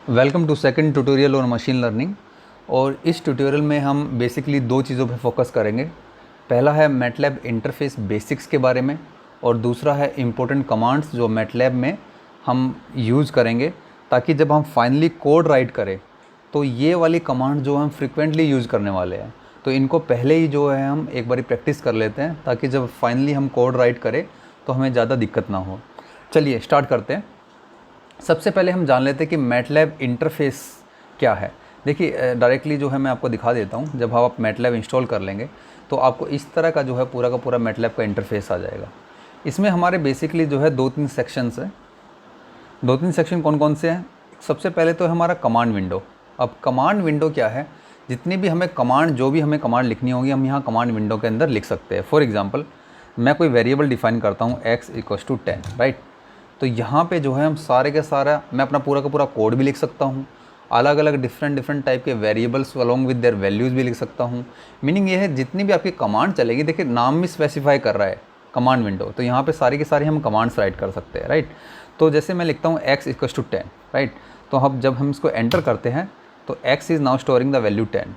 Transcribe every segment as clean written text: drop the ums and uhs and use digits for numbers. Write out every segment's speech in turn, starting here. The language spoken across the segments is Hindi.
Welcome to second tutorial on machine learning. और इस ट्यूटोरियल में हम बेसिकली दो चीज़ों पर फोकस करेंगे। पहला है मैटलैब इंटरफेस बेसिक्स के बारे में और दूसरा है इम्पोर्टेंट कमांड्स जो मैटलैब में हम यूज़ करेंगे ताकि जब हम फाइनली कोड राइट करें तो ये वाली कमांड जो हम फ्रिक्वेंटली यूज़ करने वाले हैं, तो इनको पहले ही जो है हम एक बारी प्रैक्टिस कर लेते हैं ताकि जब फाइनली हम कोड राइट करें तो हमें ज़्यादा दिक्कत ना हो। चलिए स्टार्ट करते हैं। सबसे पहले हम जान लेते हैं कि मैटलैब इंटरफेस क्या है। देखिए डायरेक्टली जो है मैं आपको दिखा देता हूँ। जब आप मैटलैब इंस्टॉल कर लेंगे तो आपको इस तरह का जो है पूरा का पूरा मैटलैब का इंटरफेस आ जाएगा। इसमें हमारे बेसिकली जो है दो तीन सेक्शंस हैं। दो तीन सेक्शन कौन कौन से हैं? सबसे पहले तो है हमारा कमांड विंडो। अब कमांड विंडो क्या है? जितनी भी हमें कमांड जो भी हमें कमांड लिखनी होगी हम यहाँ कमांड विंडो के अंदर लिख सकते हैं। फॉर एग्जांपल मैं कोई वेरिएबल डिफाइन करता हूँ x = 10, राइट। तो यहाँ पे जो है हम सारे के सारा मैं अपना पूरा का पूरा कोड भी लिख सकता हूँ। अलग अलग डिफरेंट टाइप के variables along with their values भी लिख सकता हूँ। मीनिंग ये है जितनी भी आपकी कमांड चलेगी, देखिए नाम भी स्पेसिफाई कर रहा है कमांड विंडो, तो यहाँ पे सारी की सारी हम कमांड्स राइट कर सकते हैं, राइट। तो जैसे मैं लिखता हूँ x = 10, राइट। तो अब जब हम इसको एंटर करते हैं तो x is now storing the value 10।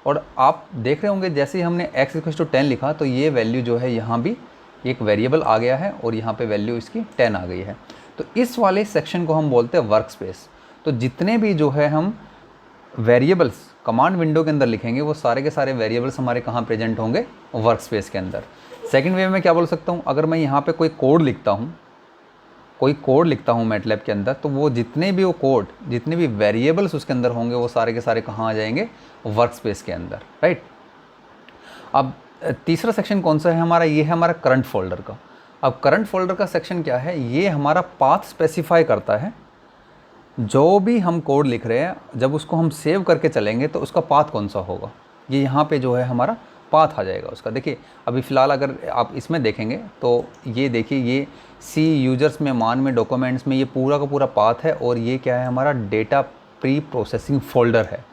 और आप देख रहे होंगे जैसे ही हमने x = 10 लिखा तो ये वैल्यू जो है यहाँ भी एक वेरिएबल आ गया है और यहाँ पे वैल्यू इसकी 10 आ गई है। तो इस वाले सेक्शन को हम बोलते हैं वर्क स्पेस। तो जितने भी जो है हम वेरिएबल्स कमांड विंडो के अंदर लिखेंगे वो सारे के सारे वेरिएबल्स हमारे कहाँ प्रेजेंट होंगे? वर्क स्पेस के अंदर। सेकंड वे में क्या बोल सकता हूँ, अगर मैं यहाँ पे कोई कोड लिखता हूँ मैटलैब के अंदर, तो वो जितने भी वेरिएबल्स उसके अंदर होंगे वो सारे के सारे कहाँ आ जाएंगे? वर्क स्पेस के अंदर, राइट। अब तीसरा सेक्शन कौन सा है हमारा? ये है हमारा करंट फोल्डर का। अब करंट फोल्डर का सेक्शन क्या है? ये हमारा पाथ स्पेसिफाई करता है। जो भी हम कोड लिख रहे हैं जब उसको हम सेव करके चलेंगे तो उसका पाथ कौन सा होगा, ये यहाँ पे जो है हमारा पाथ आ जाएगा उसका। देखिए अभी फ़िलहाल अगर आप इसमें देखेंगे तो ये देखिए ये सी यूजर्स में, मान में, डॉक्यूमेंट्स में, ये पूरा का पूरा पाथ है। और ये क्या है? हमारा डेटा प्री प्रोसेसिंग फ़ोल्डर है।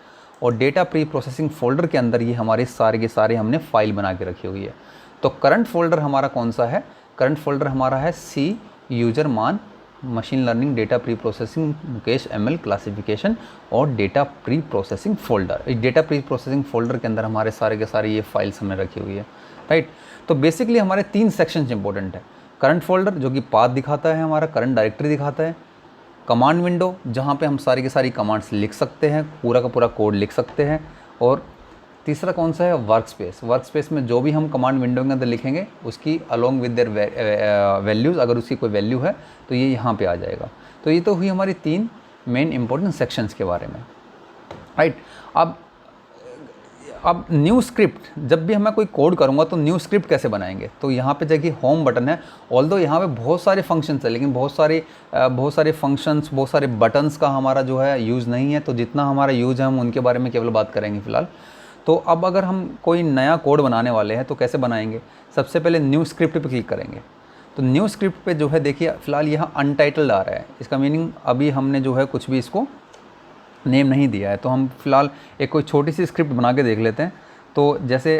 और डेटा प्री प्रोसेसिंग फ़ोल्डर के अंदर ये हमारे सारे के सारे हमने फाइल बना के रखी हुई है। तो करंट फोल्डर हमारा कौन सा है? करंट फोल्डर हमारा है सी यूजर मान, machine learning, data pre processing, Mukesh ML classification और डेटा प्री प्रोसेसिंग फ़ोल्डर। इस डेटा प्री प्रोसेसिंग फ़ोल्डर के अंदर हमारे सारे के सारे ये फाइल्स हमने रखी हुई है, राइट। तो बेसिकली हमारे तीन सेक्शंस इंपॉर्टेंट है। करंट फोल्डर जो कि पाथ दिखाता है, हमारा करंट डायरेक्टरी दिखाता है। कमांड विंडो जहाँ पे हम सारी की सारी कमांड्स लिख सकते हैं, पूरा का पूरा कोड लिख सकते हैं। और तीसरा कौन सा है? Work space. वर्क स्पेस में जो भी हम कमांड विंडो के अंदर लिखेंगे उसकी अलोंग विद देयर वैल्यूज़, अगर उसकी कोई वैल्यू है तो ये यहाँ पे आ जाएगा। तो ये तो हुई हमारी तीन मेन इंपॉर्टेंट सेक्शंस के बारे में, राइट। अब न्यू स्क्रिप्ट, जब भी मैं कोई कोड करूँगा तो न्यू स्क्रिप्ट कैसे बनाएंगे? तो यहाँ पे जगह होम बटन है। ऑल्दो यहाँ पे बहुत सारे फंक्शंस है लेकिन बहुत सारे फंक्शंस, बहुत सारे बटन्स का हमारा जो है यूज़ नहीं है। तो जितना हमारा यूज़ है हम उनके बारे में केवल बात करेंगे फ़िलहाल। तो अब अगर हम कोई नया कोड बनाने वाले हैं तो कैसे बनाएंगे? सबसे पहले न्यू स्क्रिप्ट पे क्लिक करेंगे। तो न्यू स्क्रिप्ट पे जो है देखिए फ़िलहाल यहाँ अनटाइटल्ड आ रहा है। इसका मीनिंग अभी हमने जो है कुछ भी इसको नेम नहीं दिया है। तो हम फ़िलहाल एक कोई छोटी सी स्क्रिप्ट बना के देख लेते हैं। तो जैसे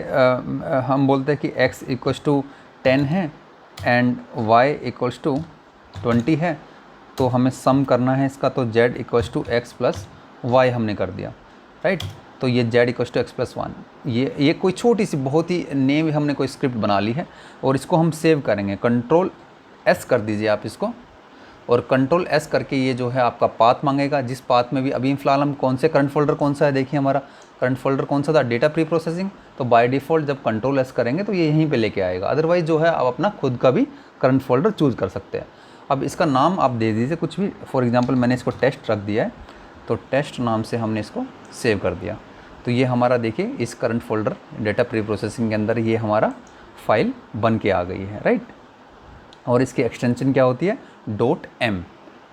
हम बोलते हैं कि x = 10 है एंड y = 20 है। तो हमें सम करना है इसका, तो z = x + y हमने कर दिया, राइट। तो ये z = x + 1, ये कोई छोटी सी बहुत ही नेम हमने कोई स्क्रिप्ट बना ली है। और इसको हम सेव करेंगे। Ctrl+S कर दीजिए आप इसको, और Ctrl+S करके ये जो है आपका पाथ मांगेगा, जिस पाथ में भी अभी फ़िलहाल हम कौन से करंट फोल्डर कौन सा है, देखिए हमारा करंट फोल्डर कौन सा था? Data pre processing. तो बाय डिफ़ॉल्ट जब Ctrl+S करेंगे तो ये यहीं पे लेके आएगा। अदरवाइज़ जो है आप अपना खुद का भी करंट फोल्डर चूज़ कर सकते हैं। अब इसका नाम आप दे दीजिए कुछ भी। फॉर एग्जाम्पल मैंने इसको टेस्ट रख दिया है, तो टेस्ट नाम से हमने इसको सेव कर दिया। तो ये हमारा देखिए इस current folder data pre processing के अंदर ये हमारा फाइल बन के आ गई है, राइट। और इसकी एक्सटेंशन क्या होती है? .m।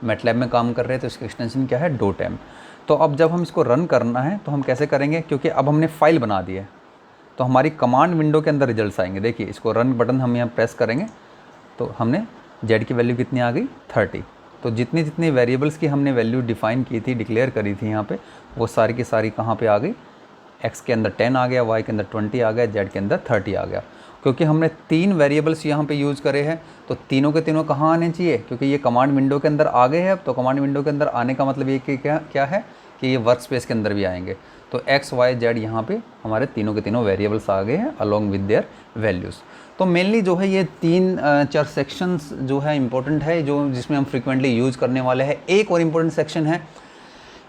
मैटलैब में काम कर रहे हैं तो इसकी एक्सटेंशन क्या है? .m। तो अब जब हम इसको रन करना है तो हम कैसे करेंगे? क्योंकि अब हमने फाइल बना दी है तो हमारी कमांड विंडो के अंदर रिजल्ट्स आएंगे। देखिए इसको रन बटन हम यहाँ प्रेस करेंगे तो हमने z की वैल्यू कितनी आ गई? 30। तो जितनी जितनी वेरिएबल्स की हमने वैल्यू डिफ़ाइन की थी, डिक्लेयर करी थी यहाँ पे, वो सारी की सारी कहाँ पे आ गई? x के अंदर 10 आ गया, y के अंदर 20 आ गया, z के अंदर 30 आ गया। क्योंकि हमने 3 वेरिएबल्स यहाँ पे यूज़ करे हैं, तो तीनों के तीनों कहाँ आने चाहिए, क्योंकि ये कमांड विंडो के अंदर आ गए हैं अब, तो कमांड विंडो के अंदर आने का मतलब ये कि क्या है कि ये वर्क स्पेस के अंदर भी आएंगे। तो एक्स वाई जेड यहाँ पे हमारे तीनों के तीनों वेरिएबल्स आ गए हैं अलॉन्ग विद देयर वैल्यूज़। तो मेनली जो है ये 3-4 सेक्शंस जो है इंपॉर्टेंट है, जो जिसमें हम फ्रिक्वेंटली यूज़ करने वाले हैं। एक और इम्पोर्टेंट सेक्शन है,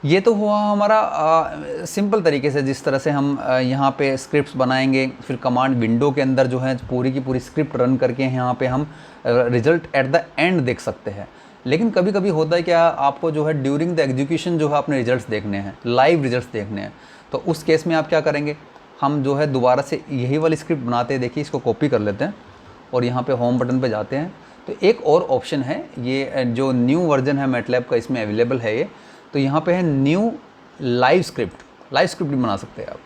ये तो हुआ हमारा सिंपल तरीके से जिस तरह से हम यहाँ पे स्क्रिप्ट्स बनाएंगे, फिर कमांड विंडो के अंदर जो है पूरी की पूरी स्क्रिप्ट रन करके यहाँ पे हम रिजल्ट एट द एंड देख सकते हैं। लेकिन कभी कभी होता है क्या, आपको जो है ड्यूरिंग द एग्जीक्यूशन जो है अपने रिजल्ट्स देखने हैं, लाइव रिजल्ट्स देखने हैं। तो उस केस में आप क्या करेंगे, हम जो है दोबारा से यही वाली स्क्रिप्ट बनाते हैं। देखिए इसको कॉपी कर लेते हैं और यहाँ पे होम बटन पे जाते हैं। तो एक और ऑप्शन है, ये जो न्यू वर्जन है मैटलैब का इसमें अवेलेबल है ये, तो यहाँ पे है न्यू लाइव स्क्रिप्ट भी बना सकते हैं आप।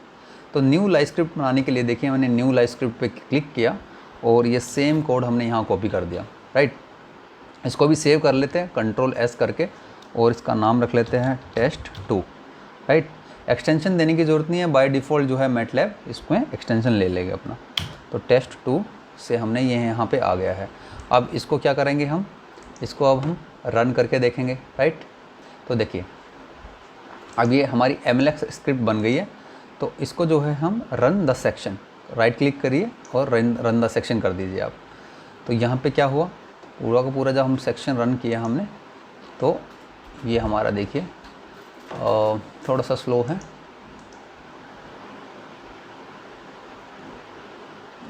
तो न्यू लाइव स्क्रिप्ट बनाने के लिए देखिए मैंने न्यू लाइव स्क्रिप्ट पे क्लिक किया और ये सेम कोड हमने यहाँ कॉपी कर दिया, राइट। इसको भी सेव कर लेते हैं Ctrl+S करके और इसका नाम रख लेते हैं test2, राइट। एक्सटेंशन देने की ज़रूरत नहीं है, बाय डिफ़ॉल्ट जो है मैटलैब इसमें एक्सटेंशन ले लेगा अपना। तो test2 से हमने ये यहाँ पे आ गया है। अब इसको क्या करेंगे, हम इसको अब हम रन करके देखेंगे, राइट। तो देखिए अब ये हमारी MLX स्क्रिप्ट बन गई है। तो इसको जो है हम run the section, right click करिए और रन द सेक्शन कर दीजिए आप। तो यहाँ पे क्या हुआ, पूरा का पूरा जब हम सेक्शन रन किया हमने, तो ये हमारा देखिए थोड़ा सा स्लो है।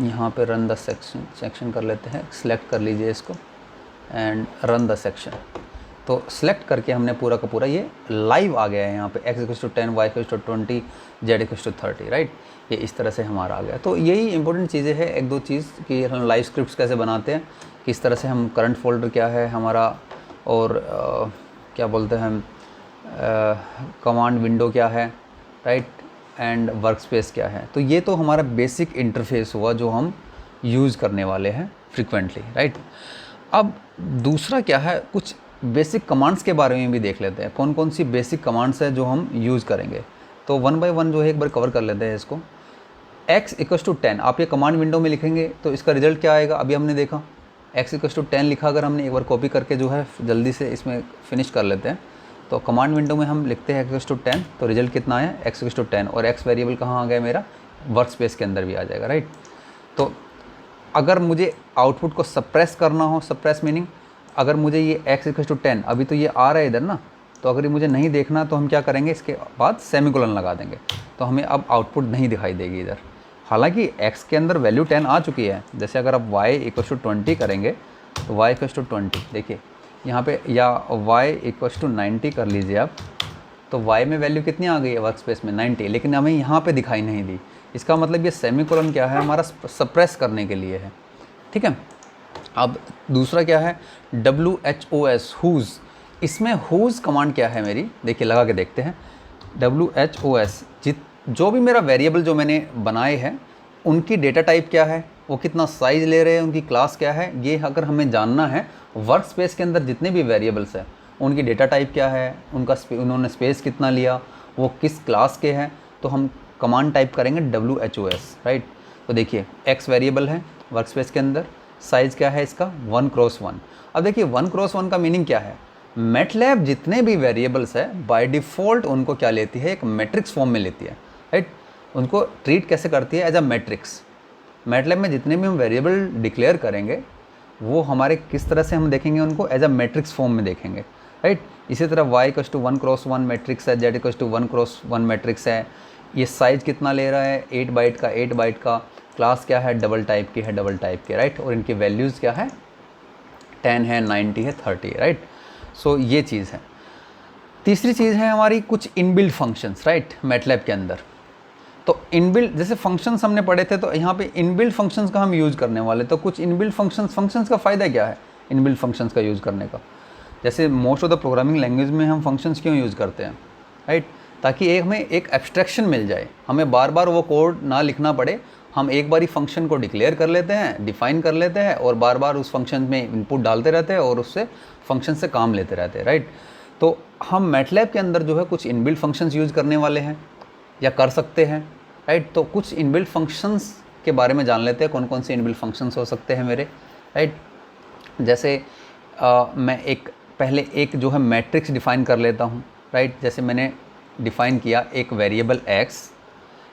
यहाँ पे रन द सेक्शन कर लेते हैं, सिलेक्ट कर लीजिए इसको एंड रन द सेक्शन। तो सिलेक्ट करके हमने पूरा का पूरा ये लाइव आ गया है यहाँ पे x=10, y=20, z=30, राइट। ये इस तरह से हमारा आ गया। तो यही इंपॉर्टेंट चीज़ें हैं, एक दो चीज़ कि हम लाइव स्क्रिप्ट्स कैसे बनाते हैं, किस तरह से हम करंट फोल्डर क्या है हमारा, और क्या बोलते हैं हम कमांड विंडो क्या है, राइट, एंड वर्कस्पेस क्या है। तो ये तो हमारा बेसिक इंटरफेस हुआ जो हम यूज़ करने वाले हैं फ्रिक्वेंटली, राइट। अब दूसरा क्या है, कुछ बेसिक कमांड्स के बारे में भी देख लेते हैं, कौन कौन सी बेसिक कमांड्स है जो हम यूज़ करेंगे। तो 1 बाय 1 जो है एक बार कवर कर लेते हैं इसको। x=10 आप ये कमांड विंडो में लिखेंगे तो इसका रिजल्ट क्या आएगा, अभी हमने देखा x=10 लिखा। अगर हमने एक बार कॉपी करके जो है जल्दी से इसमें फिनिश कर लेते हैं, तो कमांड विंडो में हम लिखते हैं x=10, तो रिजल्ट कितना आया x=10, और x वेरिएबल कहाँ आ गया मेरा, वर्क स्पेस के अंदर भी आ जाएगा, राइट। तो अगर मुझे आउटपुट को सप्रेस करना हो, सप्रेस मीनिंग अगर मुझे ये x=10 अभी तो ये आ रहा है इधर ना, तो अगर ये मुझे नहीं देखना तो हम क्या करेंगे, इसके बाद सेमीकोलन लगा देंगे, तो हमें अब आउटपुट नहीं दिखाई देगी इधर। हालांकि x के अंदर वैल्यू 10 आ चुकी है। जैसे अगर आप y=20 करेंगे तो y=20 देखिए यहाँ पे, या y=90 कर लीजिए आप, तो y में वैल्यू कितनी आ गई है वर्क स्पेस में 90, लेकिन हमें यहाँ पे दिखाई नहीं दी। इसका मतलब ये सेमीकोलन क्या है, हमारा सप्रेस करने के लिए है, ठीक है। अब दूसरा क्या है, WHOS हुज़। इसमें हुज़ कमांड क्या है मेरी, देखिए लगा के देखते हैं। WHOS जो भी मेरा वेरिएबल जो मैंने बनाए हैं उनकी डेटा टाइप क्या है, वो कितना साइज़ ले रहे हैं, उनकी क्लास क्या है, ये अगर हमें जानना है। वर्क स्पेस के अंदर जितने भी वेरिएबल्स हैं उनकी डेटा टाइप क्या है, उन्होंने स्पेस कितना लिया, वो किस क्लास के हैं, तो हम कमांड टाइप करेंगे WHOS, राइट। तो देखिए x वेरिएबल है वर्क स्पेस के अंदर, साइज़ क्या है इसका 1x1। अब देखिए 1x1 का मीनिंग क्या है, मैटलैब जितने भी वेरिएबल्स है बाय डिफ़ॉल्ट उनको क्या लेती है, एक मैट्रिक्स फॉर्म में लेती है, राइट। उनको ट्रीट कैसे करती है, एज अ मैट्रिक्स। मैटलैब में जितने भी हम वेरिएबल डिक्लेयर करेंगे वो हमारे किस तरह से हम देखेंगे, उनको एज अ मैट्रिक्स फॉर्म में देखेंगे, राइट। इसी तरह y=1x1 मैट्रिक्स है, z=1x1 मैट्रिक्स है। ये साइज़ कितना ले रहा है, 8 बाइट का, 8 बाइट का। क्लास क्या है, डबल टाइप की है, डबल टाइप की, राइट। और इनकी वैल्यूज़ क्या है, 10 है, 90 है, 30 है, राइट। सो ये चीज़ है। तीसरी चीज़ है हमारी कुछ इनबिल्ट फंक्शंस, राइट, मैटलैब के अंदर। तो इनबिल्ट जैसे फंक्शंस हमने पढ़े थे, तो यहाँ पे इनबिल्ट फंक्शंस का हम यूज़ करने वाले। तो कुछ इनबिल्ट फंक्शंस का फ़ायदा क्या है इनबिल्ट फंक्शंस का यूज़ करने का। जैसे most of the programming language में हम फंक्शंस क्यों यूज़ करते हैं, राइट, ताकि हमें एक एब्स्ट्रैक्शन मिल जाए, हमें बार बार वो कोड ना लिखना पड़े। हम एक बार ही फंक्शन को डिक्लेयर कर लेते हैं, डिफ़ाइन कर लेते हैं, और बार बार उस फंक्शन में इनपुट डालते रहते हैं और उससे फंक्शन से काम लेते रहते हैं, राइट। तो हम मैटलैब के अंदर जो है कुछ इनबिल्ट फंक्शंस यूज़ करने वाले हैं या कर सकते हैं, राइट। तो कुछ इनबिल्ट फंक्शंस के बारे में जान लेते हैं, कौन कौन से इनबिल्ट फंक्शंस हो सकते हैं मेरे, राइट। जैसे मैं पहले एक जो है मैट्रिक्स डिफ़ाइन कर लेता हूँ, राइट। जैसे मैंने डिफ़ाइन किया एक वेरिएबल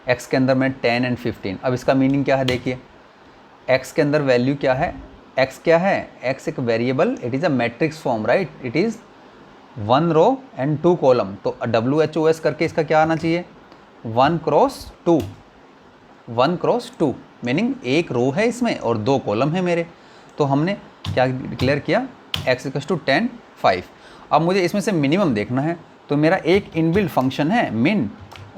x के अंदर मैं 10 और 15। अब इसका मीनिंग क्या है देखिए, x के अंदर वैल्यू क्या है, x क्या है, x एक variable, it is a matrix form, right. It is 1 row and 2 column. तो WHOS करके इसका क्या आना चाहिए, 1 क्रॉस 2, 1 क्रॉस 2 मीनिंग एक रो है इसमें और 2 कॉलम है मेरे। तो हमने क्या डिक्लेयर किया, x = 10, 5। अब मुझे इसमें से मिनिमम देखना है, तो मेरा एक इनबिल्ट फंक्शन है मिन,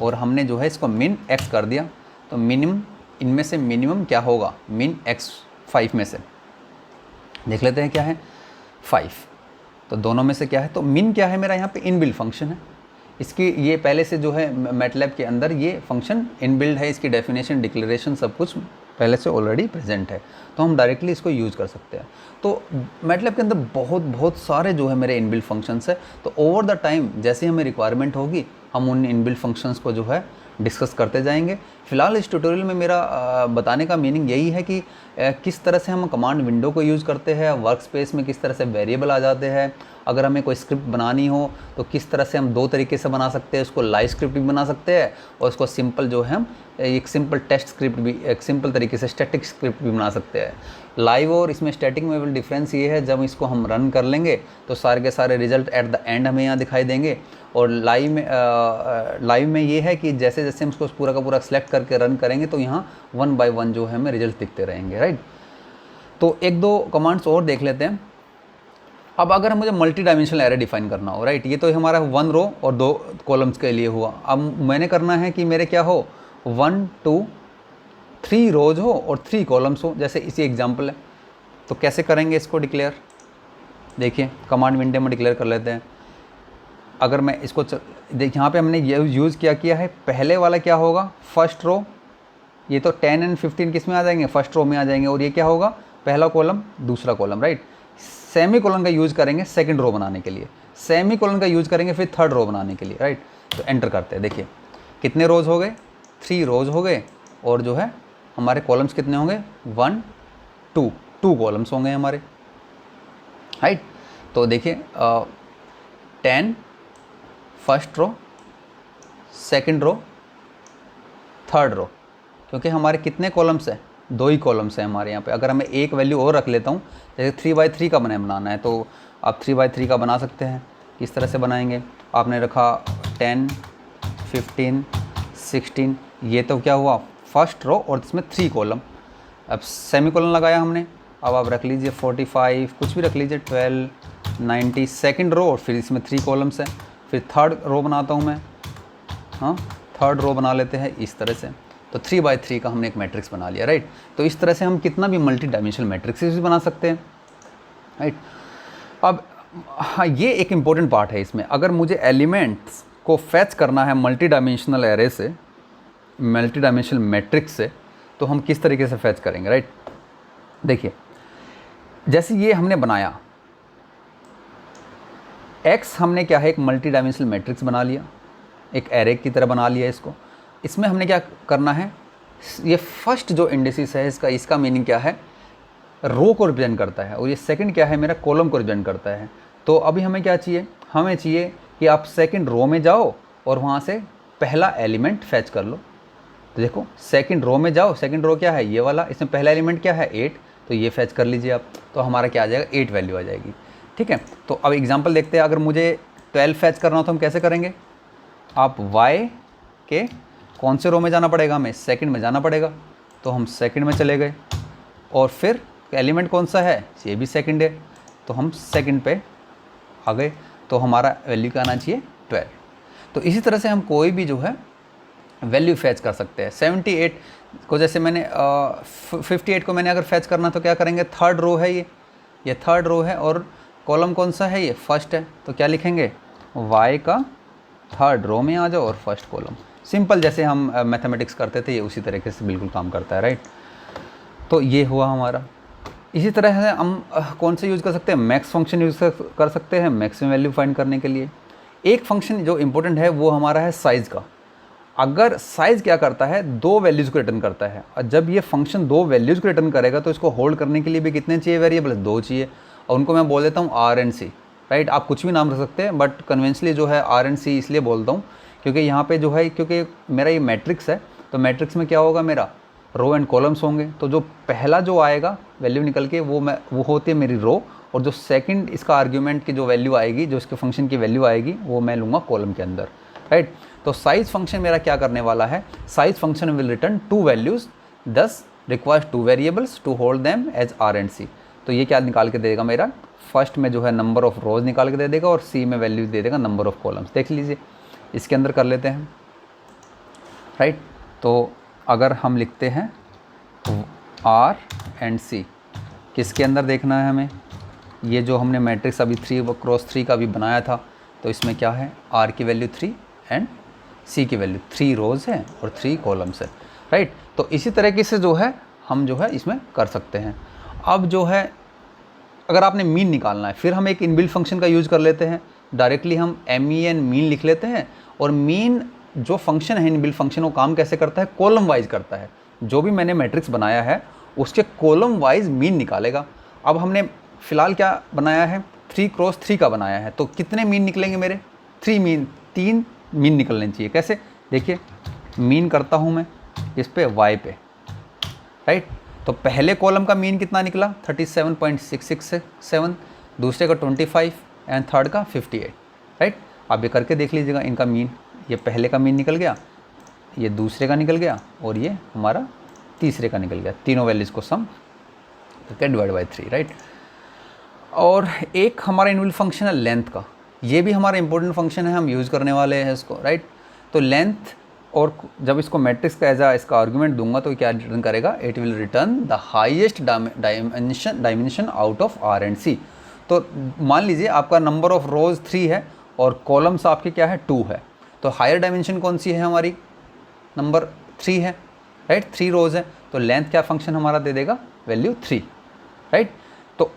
और हमने जो है इसको मिन x कर दिया। तो मिनिमम, इनमें से मिनिमम क्या होगा, मिन x 5 में से देख लेते हैं क्या है, 5। तो दोनों में से क्या है, तो मिन क्या है मेरा यहाँ पे इनबिल्ट फंक्शन है। इसकी ये पहले से जो है मैटलैब के अंदर ये फंक्शन इनबिल्ट है, इसकी डेफिनेशन, डिक्लेरेशन सब कुछ पहले से ऑलरेडी प्रेजेंट है, तो हम डायरेक्टली इसको यूज़ कर सकते हैं। तो मैटलैब के अंदर बहुत सारे जो है मेरे इनबिल्ट फंक्शंस है। तो ओवर द टाइम जैसे हमें रिक्वायरमेंट होगी हम उन इनबिल्ट फंक्शंस को जो है डिस्कस करते जाएंगे। फिलहाल इस ट्यूटोरियल में मेरा बताने का मीनिंग यही है कि किस तरह से हम कमांड विंडो को यूज़ करते हैं, वर्क स्पेस में किस तरह से वेरिएबल आ जाते हैं, अगर हमें कोई स्क्रिप्ट बनानी हो तो किस तरह से हम 2 तरीके से बना सकते हैं, उसको लाइव स्क्रिप्ट भी बना सकते हैं और उसको सिंपल जो है हम एक सिंपल टेस्ट स्क्रिप्ट भी, एक सिंपल तरीके से स्टैटिक स्क्रिप्ट भी बना सकते हैं। लाइव और इसमें स्टैटिक में डिफरेंस ये है, जब इसको हम रन कर लेंगे तो सारे के सारे रिजल्ट एट द एंड हमें यहाँ दिखाई देंगे, और लाइव में ये है कि जैसे जैसे हम उसको पूरा का पूरा सेलेक्ट करके रन करेंगे तो यहाँ 1 बाय 1 जो है हमें रिजल्ट दिखते रहेंगे, राइट। तो 1-2 कमांड्स और देख लेते हैं। अब अगर मुझे मल्टी डायमेंशनल एरे डिफाइन करना हो, राइट, ये तो हमारा 1 रो और 2 कॉलम्स के लिए हुआ। अब मैंने करना है कि मेरे क्या हो, 1, 2, 3 रोज हो और 3 कॉलम्स हो, जैसे इसी एग्जाम्पल है। तो कैसे करेंगे इसको डिक्लेयर, देखिए कमांड विंडो में डिक्लेयर कर लेते हैं। अगर मैं इसको देख, यहाँ पे हमने यूज़ किया है, पहले वाला क्या होगा, फर्स्ट रो। ये तो 10 और 15 किस में आ जाएंगे, फर्स्ट रो में आ जाएंगे, और ये क्या होगा, पहला कॉलम दूसरा कॉलम, राइट। सेमी कॉलन का यूज़ करेंगे सेकंड रो बनाने के लिए, सेमी कॉलन का यूज़ करेंगे फिर थर्ड रो बनाने के लिए, राइट। तो एंटर करते हैं, देखिए कितने रोज हो गए, 3 रोज हो गए, और जो है हमारे कॉलम्स कितने होंगे, 1, 2 कॉलम्स होंगे हमारे, राइट। तो देखिए 10 first row, second row, third row, क्योंकि हमारे कितने कॉलम्स हैं, 2 ही कॉलम्स हैं हमारे यहाँ पे। अगर हमें एक वैल्यू और रख लेता हूँ, जैसे 3/3 का बनाना है, तो आप 3/3 का बना सकते हैं। किस तरह से बनाएंगे, आपने रखा 10, 15, 16, ये तो क्या हुआ फर्स्ट रो और इसमें 3 कॉलम। अब सेमी कॉलम लगाया हमने, अब आप रख लीजिए 45, कुछ भी रख लीजिए, 12, 90, सेकेंड रो, और फिर इसमें 3 कॉलम्स हैं। फिर थर्ड रो बनाता हूँ मैं, हाँ थर्ड रो बना लेते हैं इस तरह से। तो 3/3 का हमने एक मैट्रिक्स बना लिया, राइट। तो इस तरह से हम कितना भी मल्टी डायमेंशनल मैट्रिक्स भी बना सकते हैं, राइट। अब हाँ, ये एक इम्पोर्टेंट पार्ट है इसमें, अगर मुझे एलिमेंट्स को फैच करना है मल्टी डायमेंशनल एरे से, मल्टी डायमेंशनल मैट्रिक्स से, तो हम किस तरीके से फैच करेंगे, राइट। देखिए जैसे ये हमने बनाया x, हमने क्या है एक मल्टी डायमेंशनल मैट्रिक्स बना लिया, एक एरे की तरह बना लिया इसको। इसमें हमने क्या करना है, ये फर्स्ट जो इंडिसेस है इसका मीनिंग क्या है, रो को रिप्रेजेंट करता है, और ये सेकंड क्या है मेरा, कॉलम को रिप्रेजेंट करता है। तो अभी हमें क्या चाहिए, हमें चाहिए कि आप सेकंड रो में जाओ और वहाँ से पहला एलिमेंट फैच कर लो। तो देखो सेकंड रो में जाओ, सेकंड रो क्या है ये वाला, इसमें पहला एलिमेंट क्या है 8, तो ये फैच कर लीजिए आप, तो हमारा क्या आ जाएगा 8 वैल्यू आ जाएगी, ठीक है। तो अब एग्जांपल देखते हैं, अगर मुझे 12 फैच करना हो तो हम कैसे करेंगे, आप y के कौन से रो में जाना पड़ेगा, हमें सेकंड में जाना पड़ेगा। तो हम सेकंड में चले गए, और फिर एलिमेंट कौन सा है, ये भी सेकंड है, तो हम सेकंड पे आ गए, तो हमारा वैल्यू क्या आना चाहिए 12। तो इसी तरह से हम कोई भी जो है वैल्यू फैच कर सकते हैं। 78 को जैसे मैंने 58 को मैंने अगर फैच करना तो क्या करेंगे, थर्ड रो है ये थर्ड रो है, और कॉलम कौन सा है, ये फर्स्ट है, तो क्या लिखेंगे, y का थर्ड रो में आ जाओ और फर्स्ट कॉलम। सिंपल जैसे हम मैथमेटिक्स करते थे, ये उसी तरीके से बिल्कुल काम करता है, राइट। तो ये हुआ हमारा। इसी तरह से हम कौन से यूज़ कर सकते हैं, मैक्स फंक्शन यूज़ कर सकते हैं मैक्सिमम वैल्यू फाइंड करने के लिए। एक फंक्शन जो इम्पोर्टेंट है वो हमारा है साइज़ का। अगर साइज़ क्या करता है, 2 वैल्यूज़ को रिटर्न करता है, और जब ये फंक्शन 2 वैल्यूज़ को रिटर्न करेगा तो इसको होल्ड करने के लिए भी कितने चाहिए वेरिएबल, 2 चाहिए, और उनको मैं बोल देता हूँ आर एंड सी, राइट। आप कुछ भी नाम रख सकते हैं, बट कन्वेंशनली जो है आर एंड सी इसलिए बोलता हूँ क्योंकि यहाँ पे जो है, क्योंकि मेरा ये मैट्रिक्स है, तो मैट्रिक्स में क्या होगा, मेरा रो एंड कॉलम्स होंगे, तो जो पहला जो आएगा वैल्यू निकल के वो होती है मेरी रो, और जो सेकंड इसका आर्ग्यूमेंट की जो वैल्यू आएगी, जो इसके फंक्शन की वैल्यू आएगी, वो मैं लूँगा कॉलम के अंदर, राइट। तो साइज फंक्शन मेरा क्या करने वाला है, size function will return 2 values, this requires 2 variables to hold them as R and C. तो ये क्या निकाल के देगा, मेरा फर्स्ट में जो है नंबर ऑफ रोज निकाल के दे देगा, और सी में वैल्यू दे देगा नंबर ऑफ कॉलम्स। देख लीजिए, इसके अंदर कर लेते हैं, राइट। तो अगर हम लिखते हैं आर एंड सी, किसके अंदर देखना है हमें, ये जो हमने मैट्रिक्स अभी 3x3 का भी बनाया था, तो इसमें क्या है, आर की वैल्यू 3 एंड सी की वैल्यू 3 रोज़ है और 3 कॉलम्स है, राइट। तो इसी तरीके से जो है हम जो है इसमें कर सकते हैं। अब जो है अगर आपने मीन निकालना है, फिर हम एक इनबिल्ट फंक्शन का यूज़ कर लेते हैं, डायरेक्टली हम MEN मीन लिख लेते हैं, और मीन जो फंक्शन है इनबिल्ट फंक्शन, वो काम कैसे करता है, कॉलम वाइज करता है। जो भी मैंने मैट्रिक्स बनाया है उसके कॉलम वाइज मीन निकालेगा। अब हमने फ़िलहाल क्या बनाया है, 3x3 का बनाया है, तो कितने मीन निकलेंगे मेरे, 3 मीन निकलने चाहिए। कैसे, देखिए मीन करता हूँ मैं इस पे y पे, राइट। तो पहले कॉलम का मीन कितना निकला, 37.667, दूसरे का 25 एंड थर्ड का 58, राइट। आप ये करके देख लीजिएगा इनका मीन, ये पहले का मीन निकल गया, ये दूसरे का निकल गया, और ये हमारा तीसरे का निकल गया, तीनों वैल्यूज़ को सम करके डिवाइड बाई 3, राइट। और एक हमारा इनबिल्ट फंक्शन है लेंथ का, ये भी हमारा इंपॉर्टेंट फंक्शन है, हम यूज़ करने वाले हैं इसको, राइट। तो लेंथ, और जब इसको मैट्रिक्स का एज इसका आर्गूमेंट दूंगा तो क्या रिटर्न करेगा, it will return the highest dimension out of R and C. तो मान लीजिए आपका नंबर ऑफ रोज 3 है और कॉलम्स आपके क्या है, 2 है, तो हायर डायमेंशन कौन सी है हमारी, नंबर 3 है, राइट, 3 रोज है, तो लेंथ क्या फंक्शन हमारा दे देगा, वैल्यू 3, राइट। तो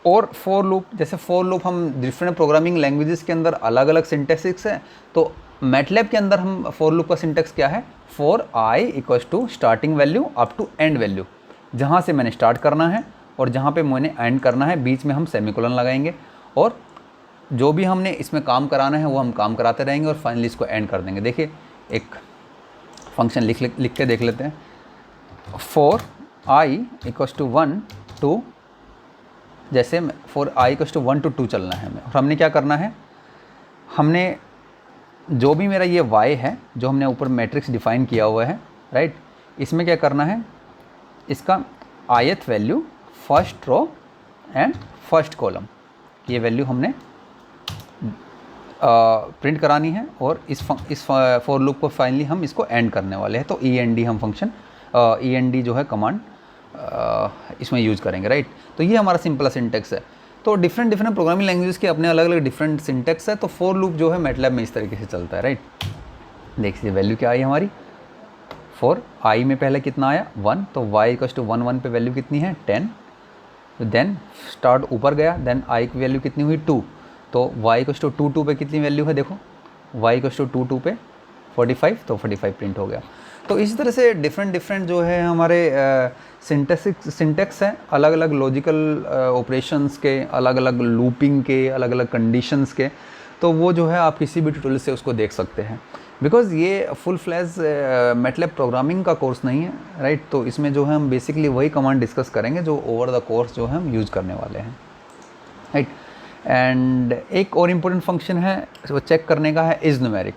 और फॉर लूप, जैसे फॉर लूप हम डिफरेंट प्रोग्रामिंग लैंग्वेजेस के अंदर अलग अलग सिंटैक्स है, तो मैटलैब के अंदर हम फॉर लूप का सिंटैक्स क्या है, for I equals to starting value up to end value, जहाँ से मैंने स्टार्ट करना है और जहाँ पे मैंने एंड करना है, बीच में हम सेमीकोलन लगाएंगे, और जो भी हमने इसमें काम कराना है वो हम काम कराते रहेंगे, और फाइनली इसको एंड कर देंगे। देखिए एक फंक्शन लिख के देख लेते हैं, for I equals to 1 to, जैसे for I equals to 1 to 2 चलना है हमें, और हमने क्या करना है, हमने जो भी मेरा ये y है जो हमने ऊपर मैट्रिक्स डिफाइन किया हुआ है, राइट, इसमें क्या करना है, इसका ith value first row and first column, ये वैल्यू हमने प्रिंट करानी है, और इस फॉर लूप को फाइनली हम इसको एंड करने वाले हैं। तो END हम फंक्शन END जो है कमांड इसमें यूज़ करेंगे, राइट। तो ये हमारा सिंपल सिंटेक्स है। तो डिफरेंट प्रोग्रामिंग लैंग्वेजेस के अपने अलग अलग डिफरेंट सिंटेक्स है। तो फॉर लूप जो है मैटलैब में इस तरीके से चलता है, राइट। देखिए वैल्यू क्या आई हमारी, फॉर आई में पहले कितना आया 1, तो y इक्वल्स टू 1 पे वैल्यू कितनी है 10, देन स्टार्ट ऊपर गया, देन i की वैल्यू कितनी हुई 2, तो y इक्वल्स टू 2 पे कितनी वैल्यू है, देखो y इक्वल्स टू 2 पे 45, तो 45 प्रिंट हो गया। तो इस तरह से डिफरेंट जो है हमारे सिंटेक्स हैं, अलग अलग लॉजिकल ऑपरेशंस के, अलग अलग लूपिंग के, अलग अलग कंडीशंस के, तो वो जो है आप किसी भी ट्यूटोरियल से उसको देख सकते हैं, बिकॉज़ ये फुल फ्लैज मैटलैब प्रोग्रामिंग का कोर्स नहीं है, राइट। तो इसमें जो है हम बेसिकली वही कमांड डिस्कस करेंगे जो ओवर द कोर्स जो है हम यूज़ करने वाले हैं, राइट। एंड एक और इम्पोर्टेंट फंक्शन है वो चेक करने का है, इज़ न्यूमेरिक।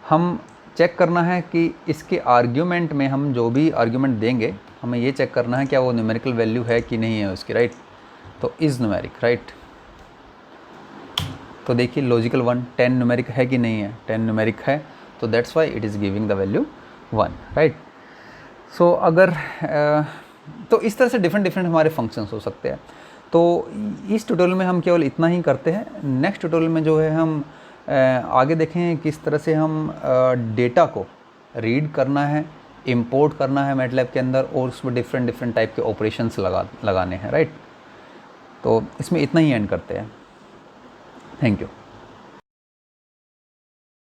हम चेक करना है कि इसके आर्ग्यूमेंट में हम जो भी आर्ग्यूमेंट देंगे, हमें ये चेक करना है क्या वो न्यूमेरिकल वैल्यू है कि नहीं है उसकी, राइट। तो इज़ न्यूमेरिक, राइट। तो देखिए लॉजिकल 1 10 न्यूमेरिक है कि नहीं है, 10 न्यूमेरिक है, तो that's why it is giving the value 1, right. So अगर तो इस तरह से डिफरेंट हमारे फंक्शंस हो सकते हैं। तो इस ट्यूटोरियल में हम केवल इतना ही करते हैं। नेक्स्ट ट्यूटोरियल में जो है हम आगे देखें किस तरह से हम डेटा को रीड करना है, इंपोर्ट करना है मैटलैब के अंदर, और उसमें डिफरेंट टाइप के ऑपरेशंस लगाने हैं, राइट। तो इसमें इतना ही एंड करते हैं। Thank you.